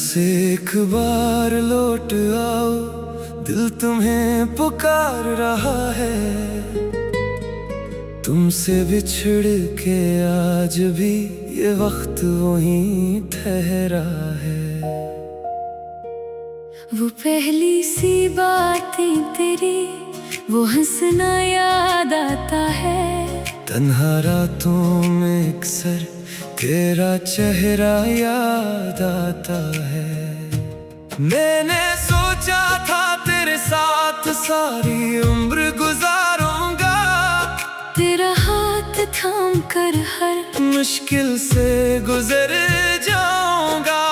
एक बार लौट आओ, दिल तुम्हें पुकार रहा है। तुमसे बिछड़ के आज भी ये वक्त वहीं ठहरा है। वो पहली सी बातें तेरी, वो हंसना याद आता है। तन्हा रातों में अक्सर तेरा चेहरा याद आता है। मैंने सोचा था तेरे साथ सारी उम्र गुजारूंगा, तेरा हाथ थाम कर हर मुश्किल से गुजर जाऊंगा।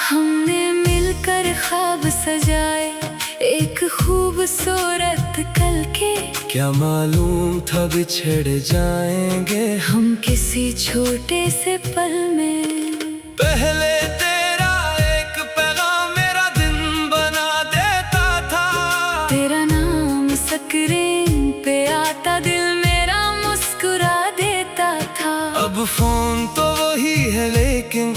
हमने मिलकर ख्वाब सजाए एक खूबसूरत कल के। क्या मालूम था बिछड़ जाएंगे हम किसी छोटे से पल में। पहले तेरा एक पैगाम मेरा दिन बना देता था। तेरा नाम स्क्रीन पे आता, दिल मेरा मुस्कुरा देता था। अब फोन तो वही है लेकिन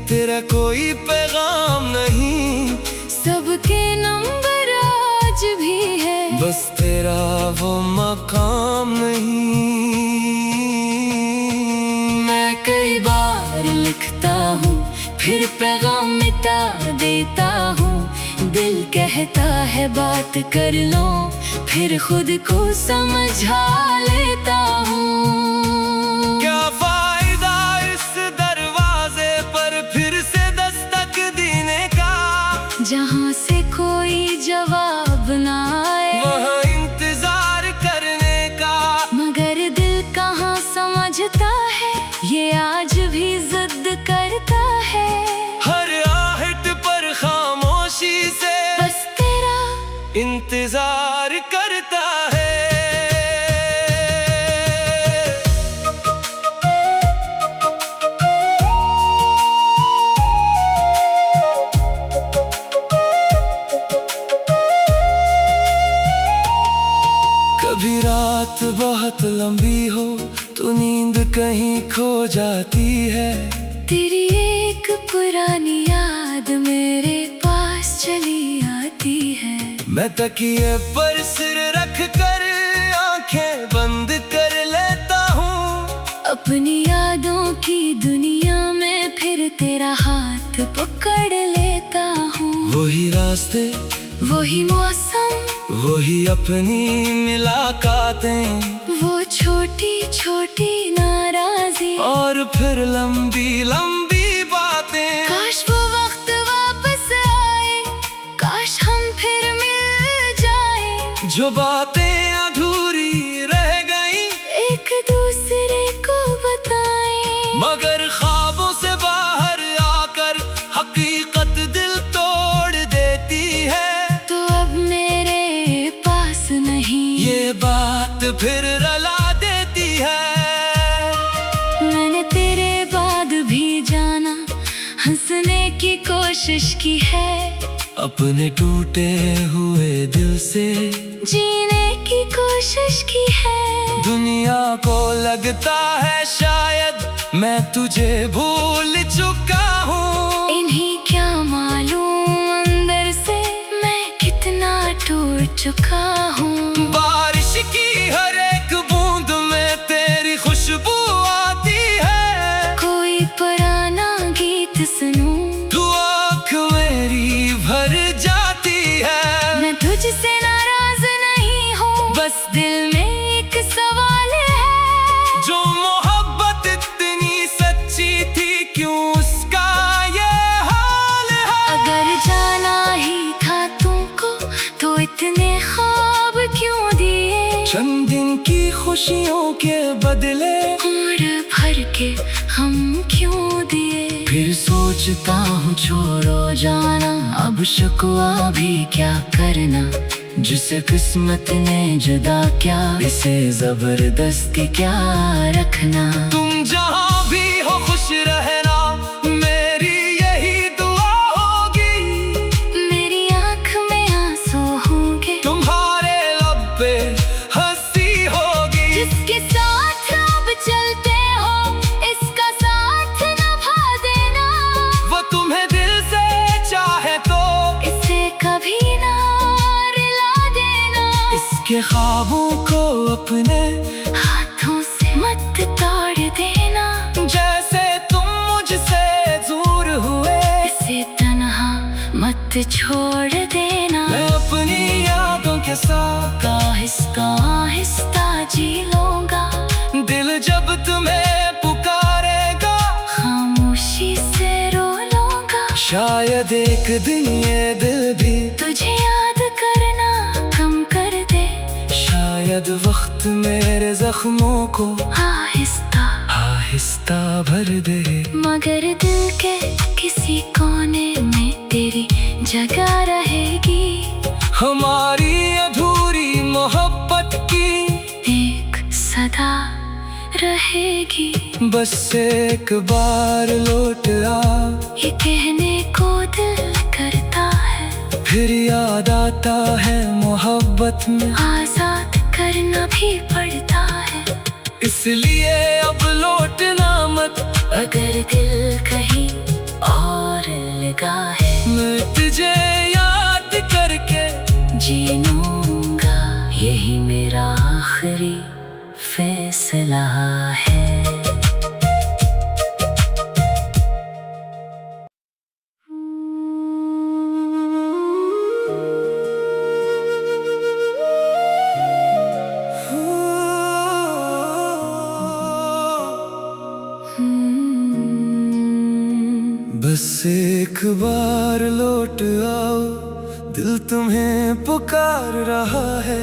तेरा कोई पैगाम नहीं। सबके नंबर आज भी है, बस तेरा वो मकाम नहीं। मैं कई बार लिखता हूँ फिर पैगाम मिटा देता हूँ। दिल कहता है बात कर लो, फिर खुद को समझा लेता हूँ। क्या फायदा इस दरवाजे पर फिर से दस्तक देने का, जहाँ से कोई जवाब ना आए वहाँ इंतजार करने का। मगर दिल कहाँ समझता है, ये आज भी जिद करता है। हर आहट पर खामोशी से बस तेरा इंतजार करता है। कभी रात बहुत लंबी हो तो नींद कहीं खो जाती है। तेरी एक पुरानी याद मेरे पास चली आती है। मैं तकिए पर सिर रख कर आंखें बंद कर लेता हूँ। अपनी यादों की दुनिया में फिर तेरा हाथ पकड़ लेता हूँ। वही रास्ते, वही मौसम, वही अपनी मुलाकातें, वो छोटी छोटी नाराजी और फिर लंबी लंबी बातें। काश वो वक्त वापस आए, काश हम फिर मिल जाए। जो बातें अधूरी रह गई एक दूसरे को बताएं। मगर ख्वाबों से बाहर आकर हकीकत दिल तोड़ देती है। तो अब मेरे पास नहीं, ये बात फिर रुला देती है। मैंने तेरे बाद भी जाना, हंसने की कोशिश की है। अपने टूटे हुए दिल से जीने की कोशिश की है। दुनिया को लगता है शायद मैं तुझे भूल चुका हूँ। इन्हीं क्या मालूम अंदर से मैं कितना टूट चुका हूँ। बारिश की हर एक बूंद में तेरी खुशबू आती है। कोई पुराना गीत सुनूं, तू आँख मेरी भर जाती है। मैं तुझसे नाराज नहीं हूँ, बस दिल में एक सवाल है। जो मोहब्बत इतनी सच्ची थी क्यों उसका ये हाल है। अगर जाना ही था तुमको तो इतने ख्वाब क्यों दिए। चंद दिन की खुशियों के बदले उम्र भर के हम क्यों दिए। फिर सोचता हूँ छोड़ो जाना, अब शिकवा भी क्या करना। जिसे किस्मत ने जुदा क्या, इसे जबरदस्ती क्या रखना। तुम जहाँ भी हो खुश रहना, मेरी यही दुआ होगी। मेरी आँख में आंसू होंगे, तुम्हारे लब पे हंसी होगी। जिसके साथ अब चलते हो इसका साथ निभा देना। के ख्वाबों को अपने हाथों से मत तोड़ देना, जैसे तुम मुझसे दूर हुए इसे तन्हा मत छोड़ देना। मैं अपनी यादों के साथ आहिस्ता आहिस्ता जी लूंगा, दिल जब तुम्हें पुकारेगा खामोशी से रो लूंगा। शायद एक दिन ये दिल भी तुझे याद करना कम कर दे, शायद वक्त मेरे जख्मों को आहिस्ता आहिस्ता भर दे। मगर दिल के किसी कोने में तेरी जगह रहेगी, हमारी अधूरी मोहब्बत की एक सदा रहेगी। बस एक बार लौट आ, ये कहने को दिल करता है, फिर याद आता है मोहब्बत में आजाद करना भी पड़ता है। इसलिए अब लौटना मत, अगर दिल कहीं और लगा है, मैं तुझे याद करके जीऊंगा। यही मेरा आखिरी फैसला है। बस एक बार लौट आओ, दिल तुम्हें पुकार रहा है।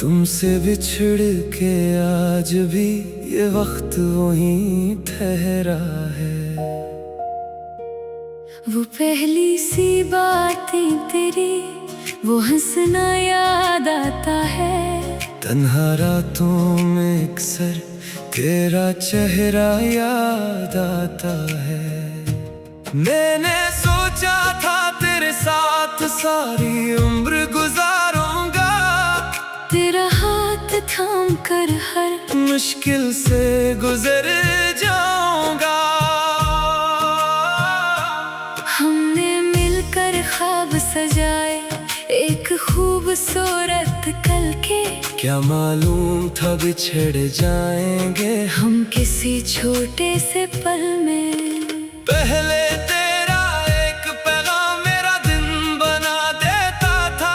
तुमसे बिछड़ के आज भी ये वक्त वहीं ठहरा है। वो पहली सी बातें तेरी, वो हंसना याद आता है। तन्हा रातों में अक्सर तेरा चेहरा याद आता है। मैंने सोचा था तेरे साथ सारी उम्र गुजारूंगा, तेरा हाथ थाम कर हर मुश्किल से गुजर जाऊंगा। हमने मिलकर ख्वाब सजाए एक खूबसूरत कल के, क्या मालूम था बिछड़ जाएंगे हम किसी छोटे से पल में। पहले तेरा एक पैगाम मेरा दिन बना देता था,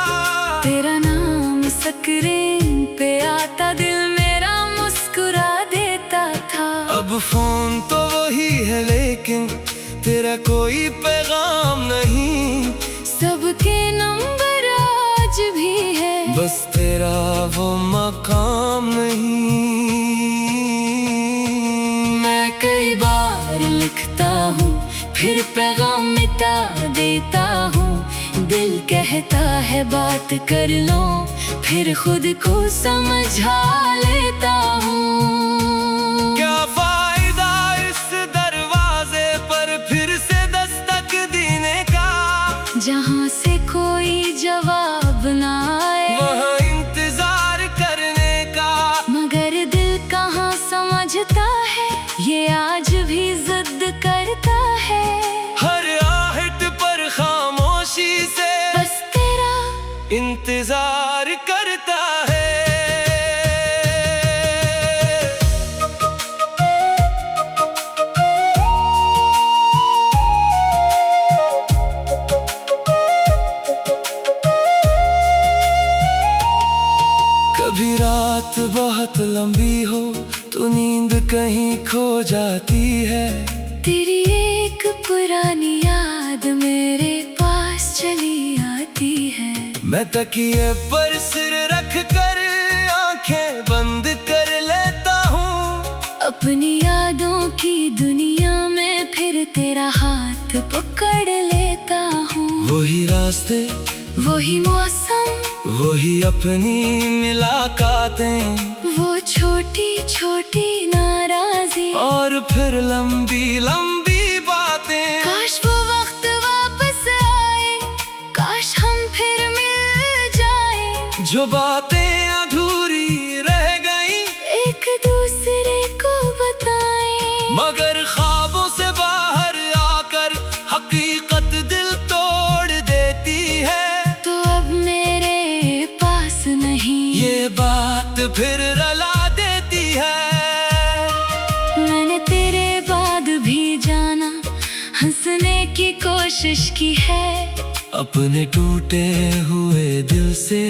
तेरा नाम स्क्रीन पे आता दिल मेरा मुस्कुरा देता था। अब फोन तो वही है लेकिन तेरा कोई पैगाम नहीं। सबके नंबर आज भी है, बस तेरा वो मकाम नहीं। मैं कई बार लिखता हूँ फिर पैगाम मिटा देता हूँ। दिल कहता है बात कर लो, फिर खुद को समझा लेता हूँ। क्या फायदा इस दरवाजे पर फिर से दस्तक देने का, जहाँ से कोई जवाब ना आए वहाँ इंतजार करने का। मगर दिल कहाँ समझता है, ये आज भी जिद करता है। हर आहट पर खामोशी से बस तेरा इंतजार करता है। कभी रात बहुत लंबी हो तो नींद कहीं खो जाती है। तेरी एक पुरानी याद मेरे पास चली आती है। मैं तकिए पर सिर रख कर आंखें बंद कर लेता हूँ, अपनी यादों की दुनिया में फिर तेरा हाथ पकड़ लेता हूँ। वही रास्ते वही मौसम, वही अपनी मुलाकातें, वो छोटी छोटी नाराजी और फिर लंबी लंबी बातें। काश वो वक्त वापस आए, काश हम फिर मिल जाए। जो बातें अधूरी रह गई एक दूसरे को बताएं, मगर ख्वाबों से बाहर आकर हकीकत दिल तोड़ देती है। तो अब मेरे कोशिश की है, अपने टूटे हुए दिल से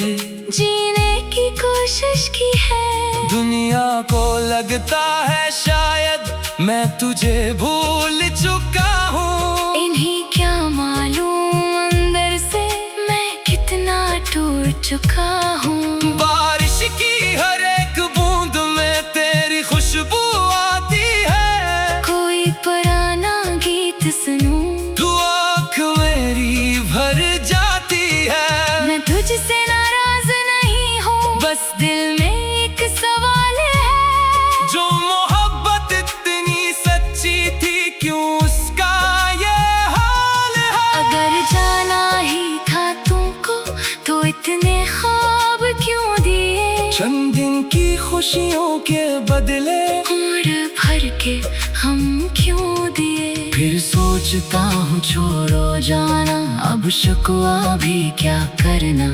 जीने की कोशिश की है। दुनिया को लगता है शायद मैं तुझे भूल चुका हूँ। इन्हीं क्या मालूम अंदर से मैं कितना टूट चुका हूँ। बारिश की हर एक बूंद में तेरी खुशबू आती है। कोई पुराना गीत सुनूं, तू आँख मेरी भर जाती है। मैं तुझसे नाराज नहीं हूँ, बस दिल में एक सवाल है। जो मोहब्बत इतनी सच्ची थी क्यों उसका ये हाल है। अगर जाना ही था तुमको तो इतने ख्वाब क्यों दिए। चंद दिन की खुशियों के बदले उम्र भर के हम क्यों दिए। फिर सोचता हूँ छोड़ो जाना, अब शिकवा भी क्या करना।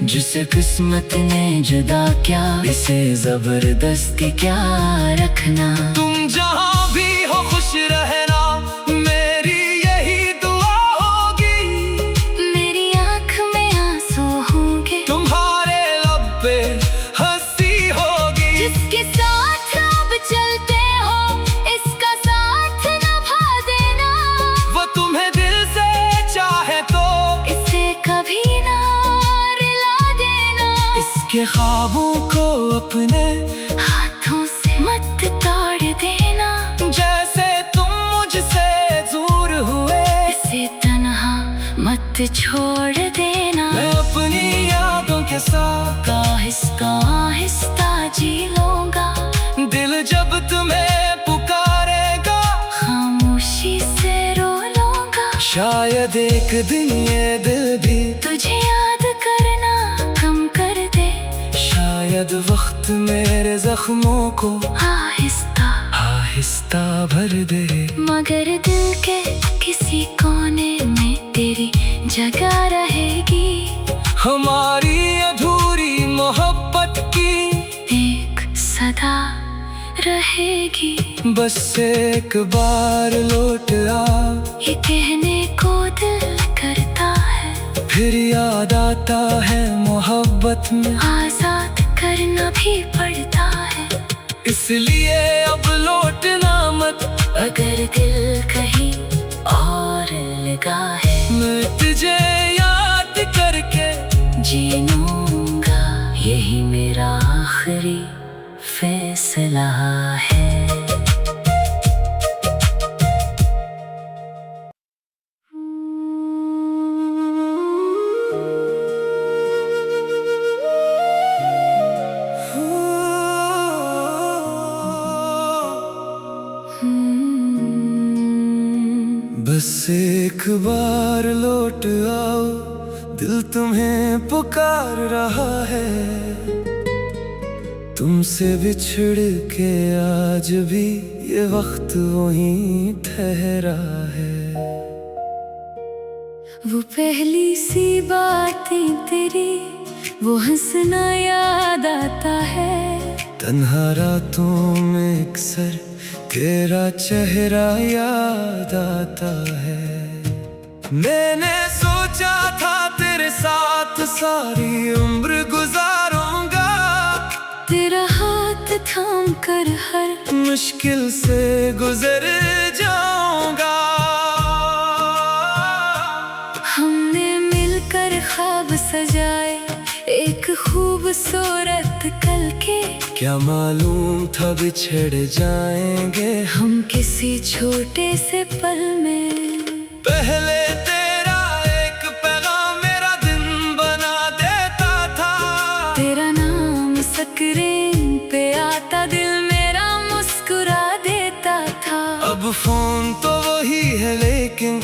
जिसे किस्मत ने जुदा क्या, इसे जबरदस्ती क्या रखना। तुम जहाँ भी हो खुश रहना, मेरी यही दुआ होगी। मेरी आँख में आंसू होंगे, तुम्हारे लब पे हंसी होगी। जिसके साथ अब चलते हो इसका साथ निभा देना। वो तुम्हें दिल से चाहे तो इसे कभी ना रुला देना। इसके ख्वाबों को अपने हाथों से मत तोड़ देना। जैसे तुम मुझसे दूर हुए, इसे तन्हा मत छोड़ देना। मैं अपनी यादों के साथ आहिस्ता आहिस्ता जी लूंगा। दिल जब तुम्हें पुकारेगा, खामोशी से रो लूंगा। शायद एक दिन ये दिल भी तुझे याद करना कम कर दे। शायद वक्त मेरे जख्मों को आहिस्ता आहिस्ता भर दे। मगर दिल के किसी कोने में तेरी जगह रहेगी। हमारी अधूरी मोहब्बत की एक सदा रहेगी। बस एक बार लौट आ, ये कहने को दिल करता है। फिर याद आता है मोहब्बत में आजाद करना भी पड़ता है। इसलिए अब लौटना मत। अगर दिल कहीं और लगा है, मैं तुझे याद करके जीऊंगा। यही मेरा आखिरी फैसला है। बस एक बार लौट आओ, दिल तुम्हें पुकार रहा है। तुमसे बिछड़ के आज भी ये वक्त वहीं ठहरा है। वो पहली सी बातें तेरी, वो हंसना याद आता है। तन्हा रातों में अक्सर तेरा चेहरा याद आता है। मैंने सोचा था तेरे साथ सारी उम्र गुजारूंगा। तेरा हाथ थाम कर हर मुश्किल से गुजर जाऊंगा। हमने मिलकर ख्वाब सजाए एक खूबसूरत कल के। क्या मालूम था बिछड़ जाएंगे हम किसी छोटे से पल में। पहले तेरा एक पैगाम मेरा दिन बना देता था। तेरा नाम स्क्रीन पे आता, दिल मेरा मुस्कुरा देता था। अब फोन तो वही है लेकिन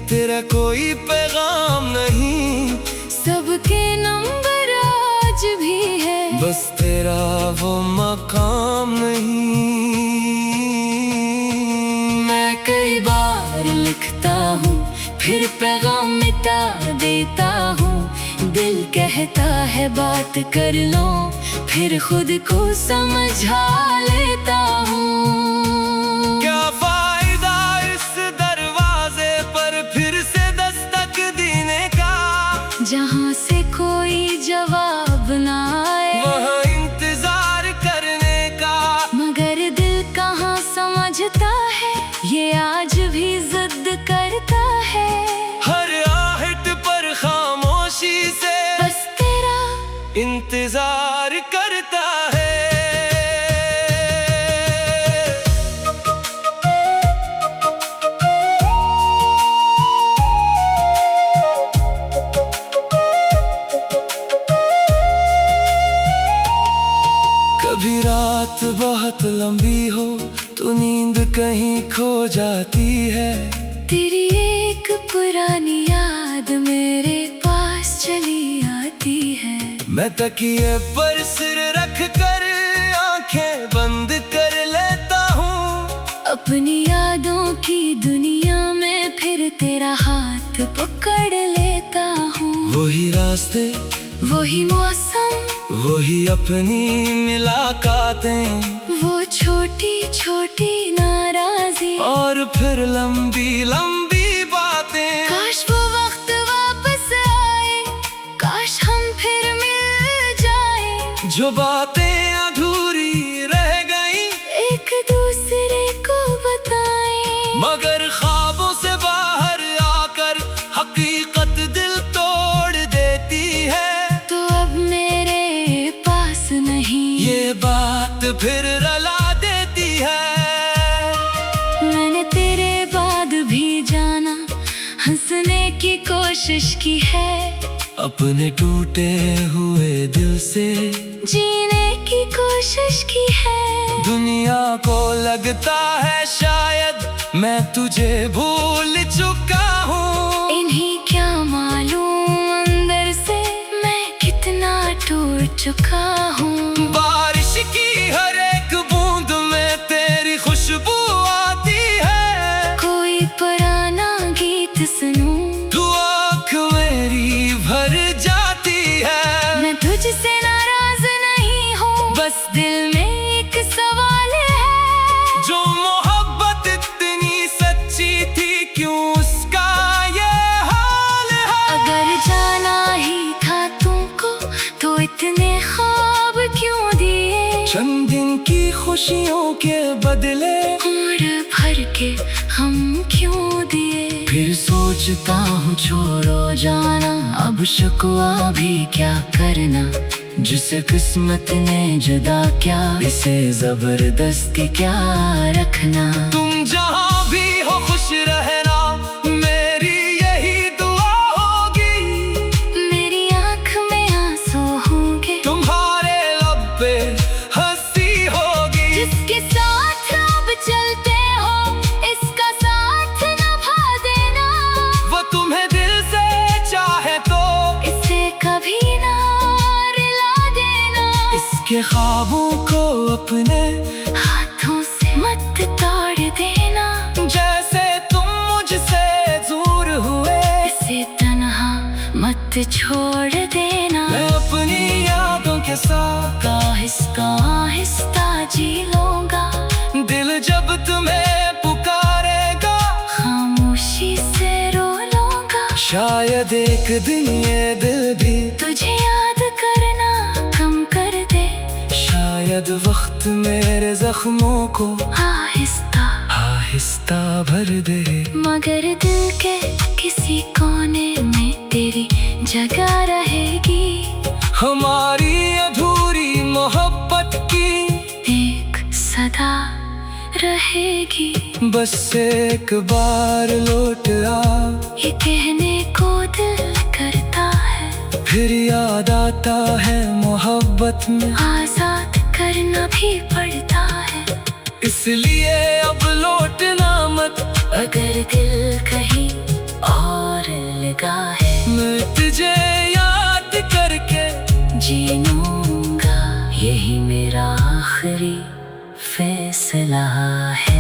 तेरा कोई पैगाम नहीं। सबके नंबर आज भी है, बस तेरा वो मकाम नहीं। मैं कई बार लिखता हूँ फिर पैगाम मिटा देता हूँ। दिल कहता है बात कर लो, फिर खुद को समझा लेता हूँ। क्या फायदा इस दरवाजे पर फिर से जहाँ से कोई जवाब ना आए, वहाँ इंतजार करने का। मगर दिल कहाँ समझता है, ये आज भी जिद करता है। हर आहट पर खामोशी से बस तेरा इंतजार करता है। कभी रात बहुत लंबी हो तो नींद कहीं खो जाती है। तेरी एक पुरानी याद मेरे पास चली आती है। मैं तकिए पर सिर रख कर आंखें बंद कर लेता हूँ। अपनी यादों की दुनिया में फिर तेरा हाथ पकड़ लेता हूँ। वही रास्ते, वही मौसम, वही अपनी मुलाकातें, वो छोटी छोटी नाराजी और फिर लंबी लंबी बातें। काश वो वक्त वापस आए, काश हम फिर मिल जाए। जो बातें अधूरी रह गई एक दूसरे को बताएं। मगर ख्वाबों से बाहर आकर हकीकत दिल तोड़ देती है। तो अब मेरे पास नहीं, ये बात फिर रुला देती है। मैंने तेरे बाद भी जाना, हंसने की कोशिश की है। अपने टूटे हुए दिल से जीने की कोशिश की है। दुनिया को लगता है शायद मैं तुझे भूल चुका हूँ। इन्हीं क्या मालूम अंदर से मैं कितना टूट चुका हूँ। बारिश की हर एक बूंद में तेरी खुशबू आती है। कोई पुराना गीत सुनूं, तू आँख मेरी भर जाती है। मैं तुझसे नाराज नहीं हूँ, बस दिल में एक सवाल है। जो मोहब्बत इतनी सच्ची थी क्यों उसका ये हाल है। अगर जाना ही था तुमको तो इतने ख्वाब क्यों दिए। चंद दिन की खुशियों के बदले उम्र भर के हम क्यों दिए। फिर सोचता हूँ छोड़ो जाना, अब शिकवा भी क्या करना। जिसे किस्मत ने जुदा क्या, इसे जबरदस्ती क्या रखना। तुम जहाँ भी हो खुश रहना, मेरी यही दुआ होगी। मेरी आँख में आंसू होंगे, तुम्हारे लब पे हंसी होगी। जिसके साथ अब चलते हो इसका साथ निभा देना। वो तुम्हें दिल से चाहे तो इसे कभी ना रुला देना। इसके ख्वाबों को अपने हाथों से मत तोड़ देना। जैसे तुम मुझसे दूर हुए, इसे तन्हा मत छोड़ देना। मैं अपनी यादों के साथ आहिस्ता आहिस्ता जी लूंगा। दिल जब तुम्हें पुकारेगा, खामोशी से रो लूंगा। शायद एक दिन ये दिल भी तुझे याद करना कम कर दे। शायद वक्त मेरे जख्मों को आहिस्ता आहिस्ता भर दे। मगर दिल के किसी कोने में तेरी जगह रहेगी। हमारी अधूरी मोहब्बत की एक सदा रहेगी। बस एक बार लौट आ, ये कहने को दिल करता है। फिर याद आता है मोहब्बत में आजाद करना भी पड़ता है। इसलिए अब लौटना मत, अगर दिल कहीं और लगा है। मैं तुझे याद करके जी लूंगा, यही मेरा आखिरी फैसला है।